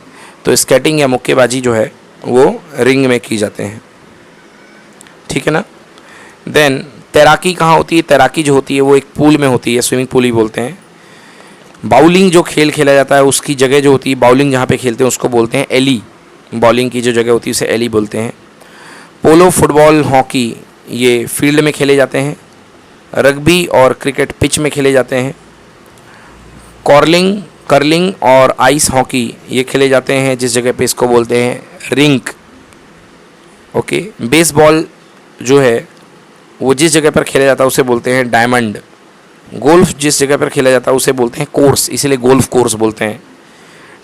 तो स्केटिंग या मुक्केबाजी जो है वो रिंग में की जाते हैं, ठीक है ना। देन तैराकी कहाँ होती है? तैराकी जो होती है वो एक पूल में होती है, स्विमिंग पूल ही बोलते हैं। बाउलिंग जो खेल खेला जाता है उसकी जगह जो होती है, बाउलिंग जहाँ पे खेलते हैं उसको बोलते हैं एली। बॉलिंग की जो जगह होती है उसे एली बोलते हैं। पोलो, फुटबॉल, हॉकी ये फील्ड में खेले जाते हैं। रग्बी और क्रिकेट पिच में खेले जाते हैं। कर्लिंग और आइस हॉकी ये खेले जाते हैं जिस जगह पे इसको बोलते हैं रिंक। ओके, बेसबॉल जो है वो जिस जगह पर खेला जाता है उसे बोलते हैं डायमंड। गोल्फ जिस जगह पर खेला जाता है उसे बोलते हैं कोर्स, इसीलिए गोल्फ कोर्स बोलते हैं।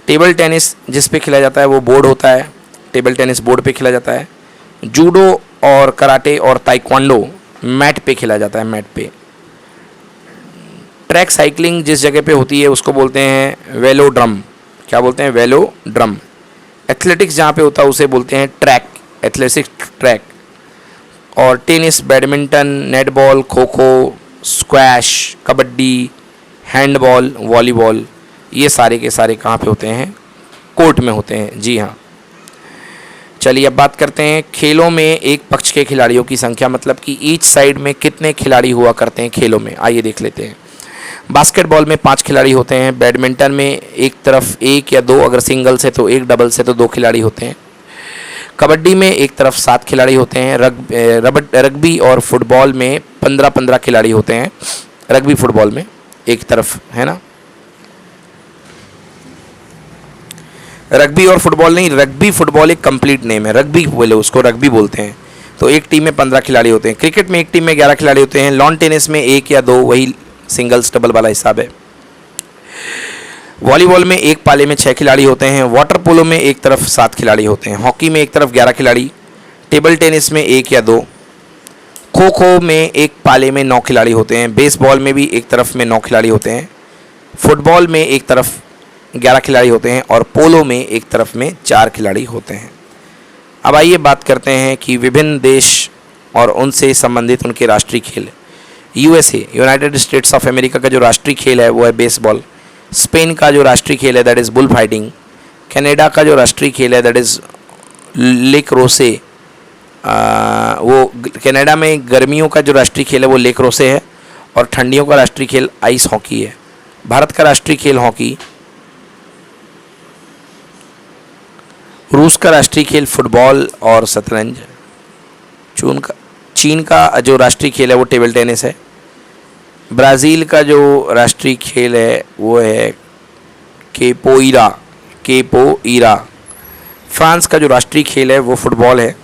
टेबल टेनिस जिस पे खेला जाता है वो बोर्ड होता है, टेबल टेनिस बोर्ड पे खेला जाता है। जूडो और कराटे और ताइक्वांडो मैट पे खेला जाता है, मैट पे। ट्रैक साइकिलिंग जिस जगह पे होती है उसको बोलते हैं वेलोड्रम। क्या बोलते हैं? वेलोड्रम। एथलेटिक्स जहाँ पे होता है उसे बोलते हैं ट्रैक, एथलेटिक्स ट्रैक। और tennis, badminton, netball, kho kho, squash, kabaddi, handball, volleyball ये सारे के सारे कहाँ पे होते हैं? कोर्ट में होते हैं, जी हाँ। चलिए अब बात करते हैं खेलों में एक पक्ष के खिलाड़ियों की संख्या, मतलब कि ईच साइड में कितने खिलाड़ी हुआ करते हैं खेलों में। आइए देख लेते हैं। बास्केटबॉल में 5 खिलाड़ी होते हैं। बैडमिंटन में एक तरफ 1 या 2, अगर सिंगल से तो 1, डबल से तो 2 खिलाड़ी होते हैं। कबड्डी में एक तरफ 7 खिलाड़ी होते हैं। रग्बी और फुटबॉल में 15-15 खिलाड़ी होते हैं। रग्बी फुटबॉल में एक तरफ, है ना। रग्बी और फुटबॉल नहीं, रग्बी फुटबॉल एक कंप्लीट नेम है, रग्बी बोले उसको, रग्बी बोलते हैं। तो एक टीम में 15 खिलाड़ी होते हैं। क्रिकेट में एक टीम में 11 खिलाड़ी होते हैं। लॉन टेनिस में 1 या 2, वही सिंगल्स डबल वाला हिसाब है। वॉलीबॉल में एक पाले में 6 खिलाड़ी होते हैं। वाटर पोलो में एक तरफ 7 खिलाड़ी होते हैं। हॉकी में एक तरफ 11 खिलाड़ी। टेबल टेनिस में 1 या 2। खो खो में एक पाले में 9 खिलाड़ी होते हैं। बेसबॉल में भी एक तरफ में 9 खिलाड़ी होते हैं। फुटबॉल में एक तरफ 11 खिलाड़ी होते हैं और पोलो में एक तरफ में 4 खिलाड़ी होते हैं। अब आइए बात करते हैं कि विभिन्न देश और उनसे संबंधित उनके राष्ट्रीय खेल। USA, United states of America का जो राष्ट्रीय खेल है वो है बेसबॉल। स्पेन का जो राष्ट्रीय खेल है that is bull fighting. Canada का जो राष्ट्रीय खेल है दैट इज़ लेक्रोसे। वो कनाडा में गर्मियों का जो राष्ट्रीय खेल है वो लेक्रोसे है और ठंडियों का राष्ट्रीय खेल आइस हॉकी है। भारत का राष्ट्रीय खेल हॉकी। रूस का राष्ट्रीय खेल फुटबॉल और शतरंज। चीन का जो राष्ट्रीय खेल है वो टेबल टेनिस है। ब्राज़ील का जो राष्ट्रीय खेल है वो है केपोईरा। फ्रांस का जो राष्ट्रीय खेल है वो फुटबॉल है।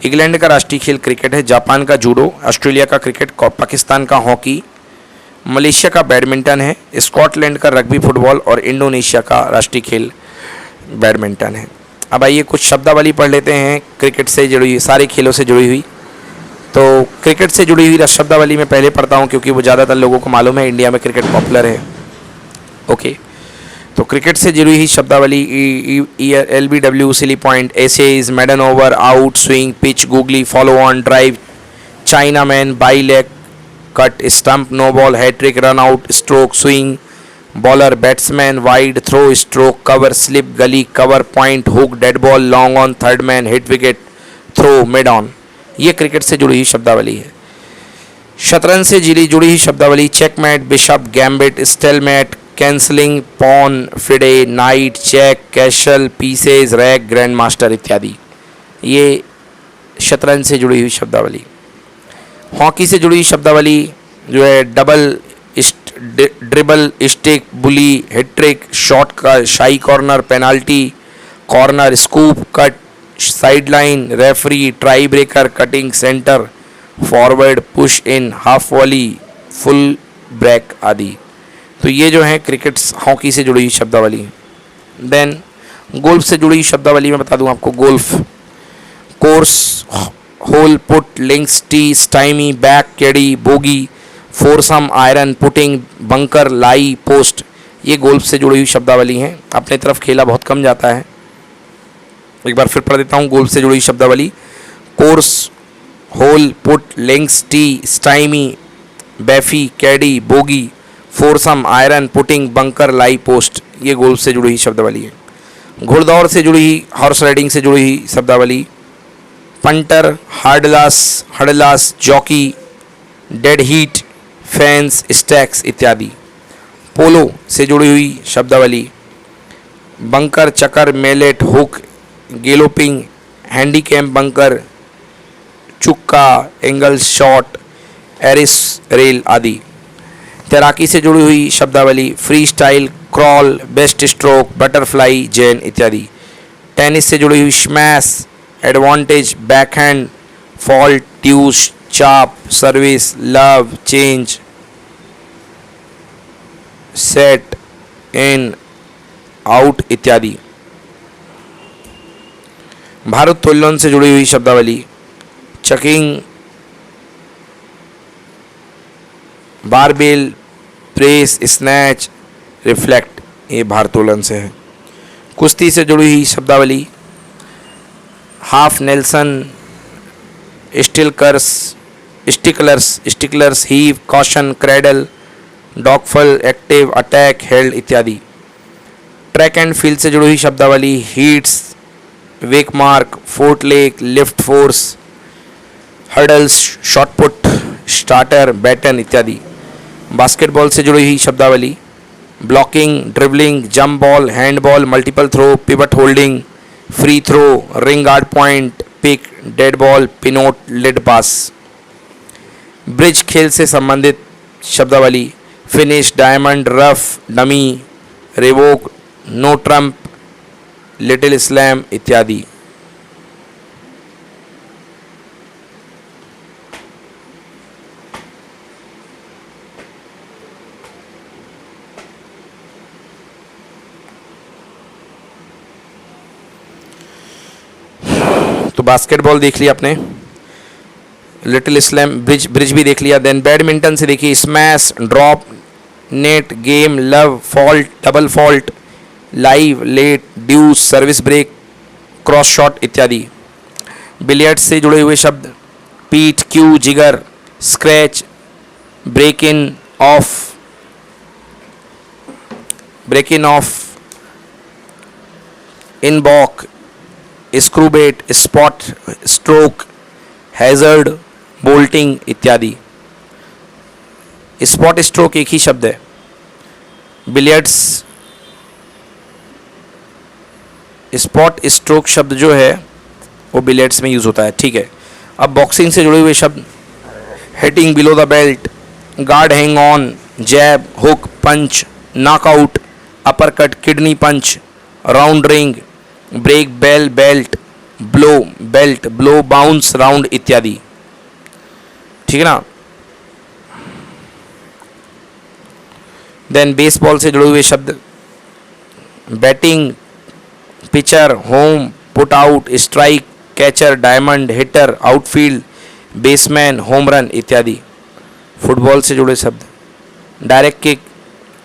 इंग्लैंड का राष्ट्रीय खेल क्रिकेट है। जापान का जूडो। ऑस्ट्रेलिया का क्रिकेट। पाकिस्तान का हॉकी। मलेशिया का बैडमिंटन है, स्कॉटलैंड का रग्बी फुटबॉल और इंडोनेशिया का राष्ट्रीय खेल बैडमिंटन है। अब आइए कुछ शब्दावली पढ़ लेते हैं क्रिकेट से जुड़ी हुई, सारे खेलों से जुड़ी हुई। तो क्रिकेट से जुड़ी हुई शब्दावली मैं पहले पढ़ता हूँ क्योंकि वो ज़्यादातर लोगों को मालूम है, इंडिया में क्रिकेट पॉपुलर है। ओके, तो क्रिकेट से जुड़ी हुई शब्दावली LBW, silly point, Ashes, maiden over, out, swing, pitch, googly, follow on, drive, chinaman, bye leg, cut, stump, no ball, hat-trick, run out, stroke, swing, bowler, batsman, wide, throw, stroke, cover, slip, gully, cover, point, hook, dead ball, long on, third man, hit wicket, throw, mid on. ये cricket से जुड़ी हुई शब्दावली है। शतरंज से जुड़ी हुई शब्दावली checkmate, bishop, gambit, stalemate, cancelling, pawn, FIDE, knight, check, castle, pieces, rook, grand master इत्यादि। ये शतरंज से जुड़ी हुई शब्दावली। हॉकी से जुड़ी हुई शब्दावली जो है double, dribble, stick, bully, hat trick, shot का, शाई corner, penalty, corner, scoop, cut, side line, referee, tie breaker, cutting, centre, forward, push in, half volley, full break आदि। तो ये जो है क्रिकेट हॉकी से जुड़ी हुई शब्दावली। देन गोल्फ से जुड़ी हुई शब्दावली मैं बता दूं आपको। Golf, course, hole, putt, links, tee, stymie, back, caddie, bogey, foursome, iron, putting, bunker, lie, post. ये गोल्फ से जुड़ी हुई शब्दावली हैं। अपने तरफ खेला बहुत कम जाता है। एक बार फिर पढ़ देता हूँ गोल्फ से जुड़ी हुई शब्दावली। Course, hole, putt, links, tee, stymie, baffy, caddie, bogey, foursome, iron, putting, bunker, lie, post. ये गोल्फ से जुड़ी हुई शब्दावली है। घुड़दौड़ से जुड़ी हुई, हॉर्स राइडिंग से जुड़ी हुई शब्दावली punter, hurdles, jockey, dead heat, fence, stakes इत्यादि। पोलो से जुड़ी हुई शब्दावली bunker, chukker, mallet, hook, galloping, handycam, bunker, chukka, angle shot, एरिस, रेल आदि। तैराकी से जुड़ी हुई शब्दावली freestyle, crawl, breaststroke, butterfly, जैन इत्यादि। टेनिस से जुड़ी हुई smash, advantage, backhand, fault, deuce, chop, service, love, change, set, in, out इत्यादि। भारोत्तोलन से जुड़ी हुई शब्दावली chucking, barbell, press, snatch, reflect. ये भारोत्तोलन से है। कुश्ती से जुड़ी हुई शब्दावली half Nelson, sticklers, heave, caution, cradle, dogfall, active, attack, held इत्यादि। ट्रैक एंड फील्ड से जुड़ी हुई शब्दावली हीट्स, वेक मार्क, फोर्ट लेक, lift force, hurdles, shot put, starter, baton इत्यादि। बास्केटबॉल से जुड़ी हुई शब्दावली blocking, dribbling, jump ball, handball, multiple throw, pivot holding, free throw, ring guard point, pick, dead ball, पिनोट, लिड पास। ब्रिज खेल से संबंधित शब्दावली finish, diamond, ruff, dummy, revoke, no trump, little slam इत्यादि। तो बास्केटबॉल देख लिया आपने, लिटिल स्लैम, ब्रिज भी देख लिया। देन बैडमिंटन से देखिए smash, drop, net, game, love, fault, double fault, live, let, deuce, service break, cross shot इत्यादि। बिलियर्ड्स से जुड़े हुए शब्द पीठ, cue, jigger, scratch, break in off, in baulk, स्क्रूबेट, स्पॉट, स्ट्रोक, हैजर्ड, बोल्टिंग इत्यादि। स्पॉट स्ट्रोक एक ही शब्द है। बिलियर्ड्स, स्पॉट स्ट्रोक शब्द जो है वो बिलियर्ड्स में यूज होता है, ठीक है। अब बॉक्सिंग से जुड़े हुए शब्द hitting below the belt, guard hang on, jab, hook, punch, knockout, uppercut, kidney punch, round ring, break, bell, belt, blow, belt, blow, bounce, round इत्यादि, ठीक है ना। देन बेसबॉल से जुड़े हुए शब्द batting, pitcher, home, put out, strike, catcher, diamond, hitter, outfield, baseman, home run इत्यादि। Football से जुड़े शब्द direct kick,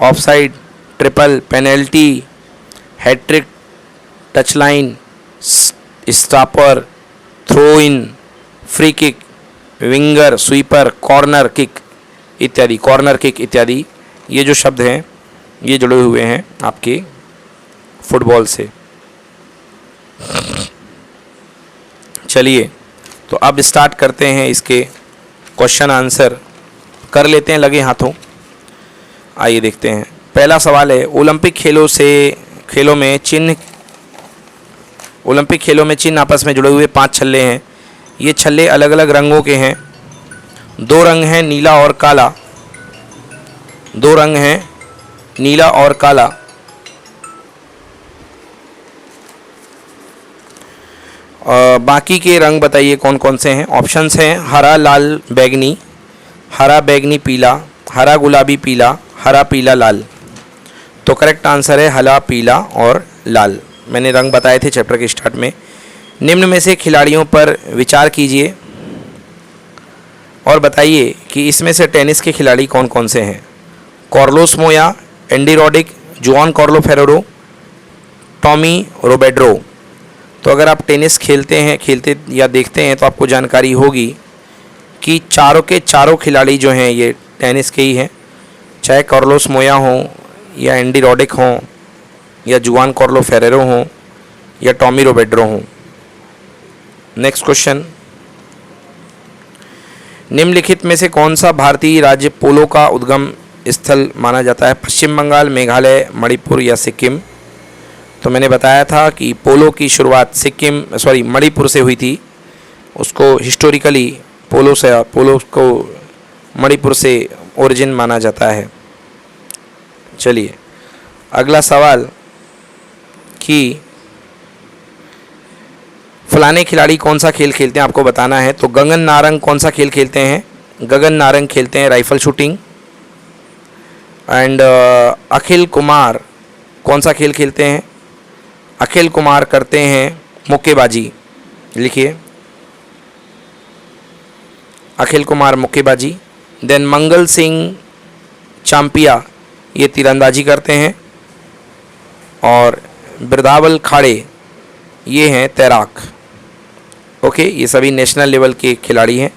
offside, triple, penalty, hat trick, touch line, stopper, throw in, free kick, winger, sweeper, corner kick इत्यादि। Corner kick इत्यादि ये जो शब्द हैं ये जुड़े हुए हैं आपके फुटबॉल से। चलिए तो अब स्टार्ट करते हैं इसके क्वेश्चन आंसर कर लेते हैं लगे हाथों। आइए देखते हैं। पहला सवाल है ओलंपिक खेलों में चिन्ह आपस में जुड़े हुए 5 छल्ले हैं। ये छल्ले अलग अलग रंगों के हैं। 2 रंग हैं नीला और काला। 2 रंग हैं नीला और काला। बाकी के रंग बताइए कौन कौन से हैं। ऑप्शंस हैं हरा, लाल, बैगनी, हरा, बैगनी, पीला, हरा, गुलाबी, पीला, हरा, पीला, लाल। तो करेक्ट आंसर है हरा, पीला और लाल। मैंने रंग बताए थे चैप्टर के स्टार्ट में। निम्न में से खिलाड़ियों पर विचार कीजिए और बताइए कि इसमें से टेनिस के खिलाड़ी कौन कौन से हैं। कार्लोस मोया, एंडी रॉडिक, जुआन कार्लो फेरेरो, टॉमी रोबेड्रो। तो अगर आप टेनिस खेलते या देखते हैं तो आपको जानकारी होगी कि चारों के चारों खिलाड़ी जो हैं ये टेनिस के ही हैं, चाहे कार्लोस मोया हो या एंडी रॉडिक हो या जुआन कार्लो फेरेरो हो या टॉमी रोबेड्रो हो। नेक्स्ट क्वेश्चन, निम्नलिखित में से कौन सा भारतीय राज्य पोलो का उद्गम स्थल माना जाता है। पश्चिम बंगाल, मेघालय, मणिपुर या सिक्किम। तो मैंने बताया था कि पोलो की शुरुआत मणिपुर से हुई थी। उसको हिस्टोरिकली पोलो को मणिपुर से ओरिजिन माना जाता है। चलिए अगला सवाल कि फलाने खिलाड़ी कौन सा खेल खेलते हैं आपको बताना है। तो गगन नारंग कौन सा खेल खेलते हैं। गगन नारंग खेलते हैं rifle shooting. And Akhil Kumar कौन सा खेल खेलते हैं। अखिल कुमार करते हैं मुक्केबाजी। लिखिए अखिल कुमार मुक्केबाजी। देन मंगल सिंह चांपिया ये तीरंदाजी करते हैं। और बिरदावल खाड़े ये हैं तैराक। ओके, ये सभी नेशनल लेवल के खिलाड़ी हैं।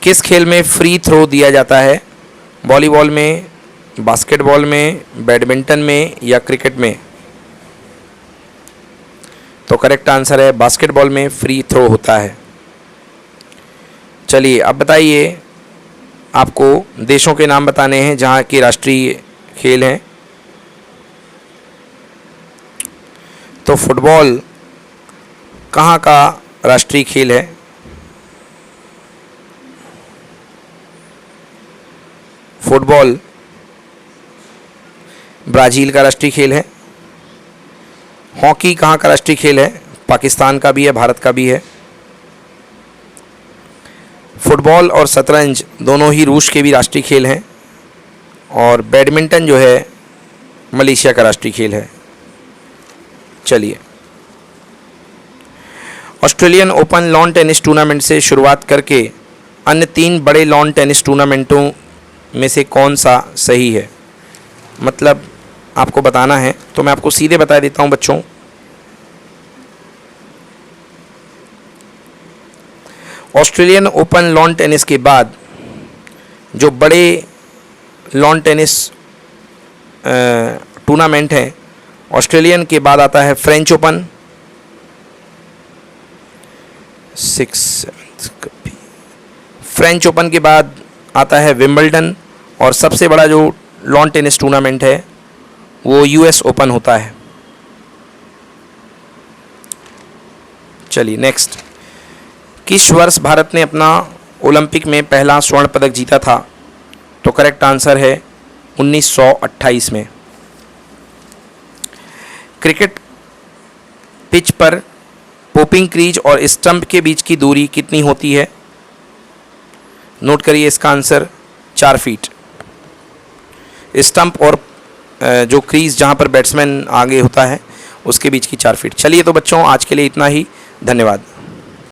किस खेल में फ्री थ्रो दिया जाता है। वॉलीबॉल में, बास्केटबॉल में, बैडमिंटन में या क्रिकेट में। तो करेक्ट आंसर है बास्केटबॉल में फ्री थ्रो होता है। चलिए अब बताइए, आपको देशों के नाम बताने हैं जहाँ के राष्ट्रीय खेल हैं। तो फुटबॉल कहाँ का राष्ट्रीय खेल है। फुटबॉल ब्राज़ील का राष्ट्रीय खेल है। हॉकी कहाँ का राष्ट्रीय खेल है। पाकिस्तान का भी है, भारत का भी है। फुटबॉल और शतरंज दोनों ही रूस के भी राष्ट्रीय खेल हैं। और बैडमिंटन जो है मलेशिया का राष्ट्रीय खेल है। चलिए, Australian open lawn tennis tournament से शुरुआत करके अन्य 3 बड़े लॉन टेनिस टूर्नामेंटों में से कौन सा सही है। मतलब आपको बताना है तो मैं आपको सीधे बता देता हूं बच्चों। ऑस्ट्रेलियन ओपन लॉन टेनिस के बाद जो बड़े लॉन टेनिस टूर्नामेंट हैं, ऑस्ट्रेलियन के बाद आता है फ्रेंच ओपन, फ्रेंच ओपन के बाद आता है विंबलडन, और सबसे बड़ा जो लॉन टेनिस टूर्नामेंट है वो यूएस ओपन होता है। चलिए नेक्स्ट, किस वर्ष भारत ने अपना ओलंपिक में पहला स्वर्ण पदक जीता था। तो करेक्ट आंसर है 1928 में। क्रिकेट पिच पर पोपिंग क्रीज और स्टंप के बीच की दूरी कितनी होती है। नोट करिए इसका आंसर 4 फीट। स्टंप और जो क्रीज जहाँ पर बैट्समैन आगे होता है उसके बीच की 4 फीट। चलिए तो बच्चों आज के लिए इतना ही, धन्यवाद।